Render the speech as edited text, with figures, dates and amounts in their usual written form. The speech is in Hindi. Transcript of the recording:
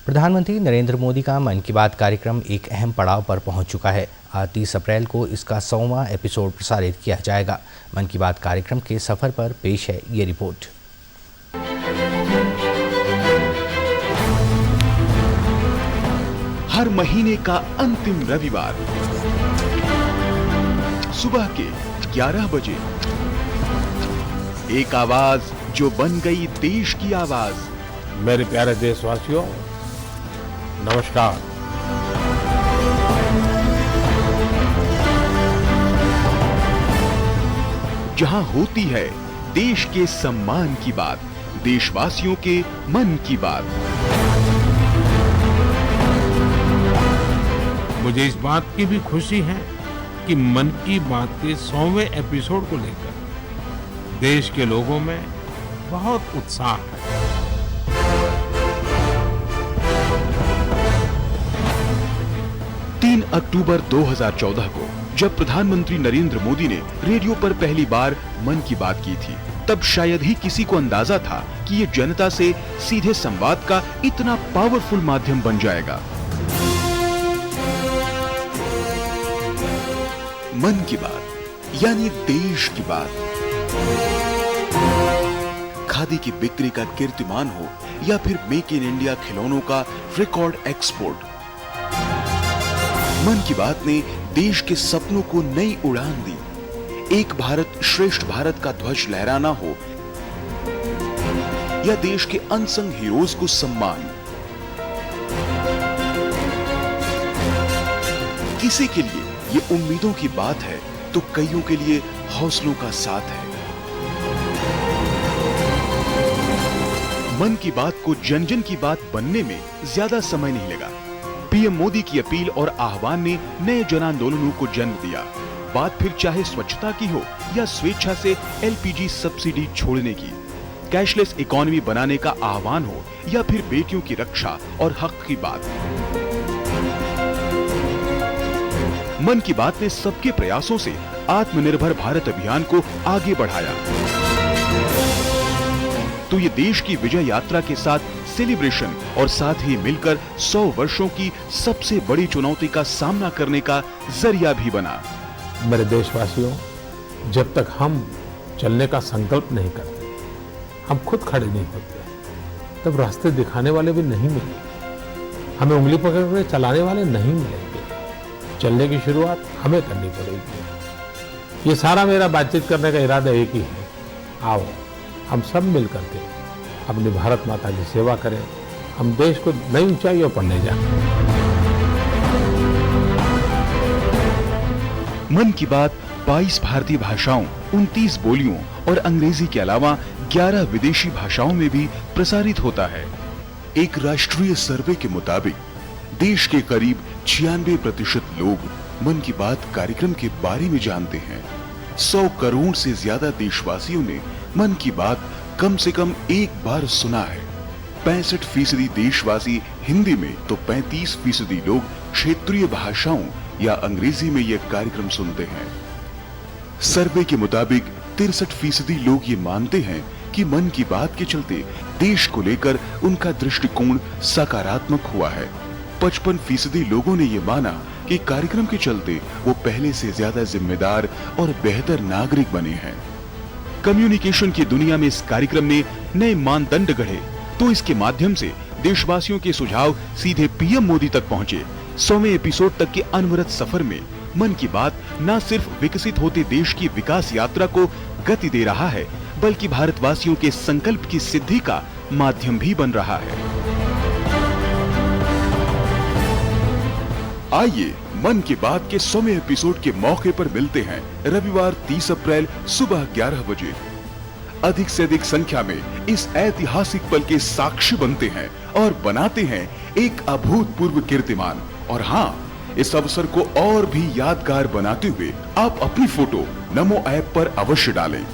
प्रधानमंत्री नरेंद्र मोदी का मन की बात कार्यक्रम एक अहम पड़ाव पर पहुंच चुका है। आज 30 अप्रैल को इसका 100वां एपिसोड प्रसारित किया जाएगा। मन की बात कार्यक्रम के सफर पर पेश है ये रिपोर्ट। हर महीने का अंतिम रविवार सुबह के 11 बजे एक आवाज जो बन गई देश की आवाज। मेरे प्यारे देशवासियों, नमस्कार। जहां होती है देश के सम्मान की बात, देशवासियों के मन की बात। मुझे इस बात की भी खुशी है कि मन की बात के 100वें एपिसोड को लेकर देश के लोगों में बहुत उत्साह है। अक्टूबर 2014 को जब प्रधानमंत्री नरेंद्र मोदी ने रेडियो पर पहली बार मन की बात की थी, तब शायद ही किसी को अंदाजा था कि ये जनता से सीधे संवाद का इतना पावरफुल माध्यम बन जाएगा। मन की बात यानी देश की बात। खादी की बिक्री का कीर्तिमान हो या फिर मेक इन इंडिया खिलौनों का रिकॉर्ड एक्सपोर्ट, मन की बात ने देश के सपनों को नई उड़ान दी। एक भारत श्रेष्ठ भारत का ध्वज लहराना हो या देश के अनसंग हीरोज को सम्मान, किसी के लिए ये उम्मीदों की बात है तो कईयों के लिए हौसलों का साथ है। मन की बात को जन जन की बात बनने में ज्यादा समय नहीं लगा। पीएम मोदी की अपील और आह्वान ने नए जन आंदोलनों को जन्म दिया। बात फिर चाहे स्वच्छता की हो या स्वेच्छा से एलपीजी सब्सिडी छोड़ने की, कैशलेस इकोनॉमी बनाने का आह्वान हो या फिर बेटियों की रक्षा और हक की बात। मन की बात ने सबके प्रयासों से आत्मनिर्भर भारत अभियान को आगे बढ़ाया। तो ये देश की विजय यात्रा के साथ सेलिब्रेशन और साथ ही मिलकर 100 वर्षों की सबसे बड़ी चुनौती का सामना करने का जरिया भी बना। मेरे देशवासियों, जब तक हम चलने का संकल्प नहीं करते, हम खुद खड़े नहीं होते, तब रास्ते दिखाने वाले भी नहीं मिलेंगे, हमें उंगली पकड़ कर चलाने वाले नहीं मिलेंगे। चलने की शुरुआत हमें करनी पड़ेगी। ये सारा मेरा बातचीत करने का इरादा एक ही है, आओ हम सब मिल करके अपनी भारत माता की सेवा करें, हम देश को नई ऊंचाइयों पर ले जाएं। मन की बात 22 भारतीय भाषाओं, 29 बोलियों और अंग्रेजी के अलावा 11 विदेशी भाषाओं में भी प्रसारित होता है। एक राष्ट्रीय सर्वे के मुताबिक देश के करीब 96% लोग मन की बात कार्यक्रम के बारे में जानते हैं। 100 करोड़ से ज्यादा देशवासियों ने मन की बात कम से कम एक बार सुना है। 65% देशवासी हिंदी में तो 35% लोग क्षेत्रीय भाषाओं या अंग्रेजी में यह कार्यक्रम सुनते हैं। सर्वे के मुताबिक 63% लोग ये मानते हैं कि मन की बात के चलते देश को लेकर उनका दृष्टिकोण सकारात्मक हुआ है। 55% लोगों ने ये माना कि कार्यक्रम के चलते वो पहले से ज्यादा जिम्मेदार और बेहतर नागरिक बने हैं। कम्युनिकेशन की दुनिया में इस कार्यक्रम ने नए मानदंड गढ़े, तो इसके माध्यम से देशवासियों के सुझाव सीधे पीएम मोदी तक पहुंचे। 100वें एपिसोड तक के अनवरत सफर में मन की बात न सिर्फ विकसित होते देश की विकास यात्रा को गति दे रहा है, बल्कि भारतवासियों के संकल्प की सिद्धि का माध्यम भी बन रहा है। आइए मन की बात के 100वें एपिसोड के मौके पर मिलते हैं रविवार 30 अप्रैल सुबह 11 बजे। अधिक से अधिक संख्या में इस ऐतिहासिक पल के साक्षी बनते हैं और बनाते हैं एक अभूतपूर्व कीर्तिमान। और हाँ, इस अवसर को और भी यादगार बनाते हुए आप अपनी फोटो नमो ऐप पर अवश्य डालें।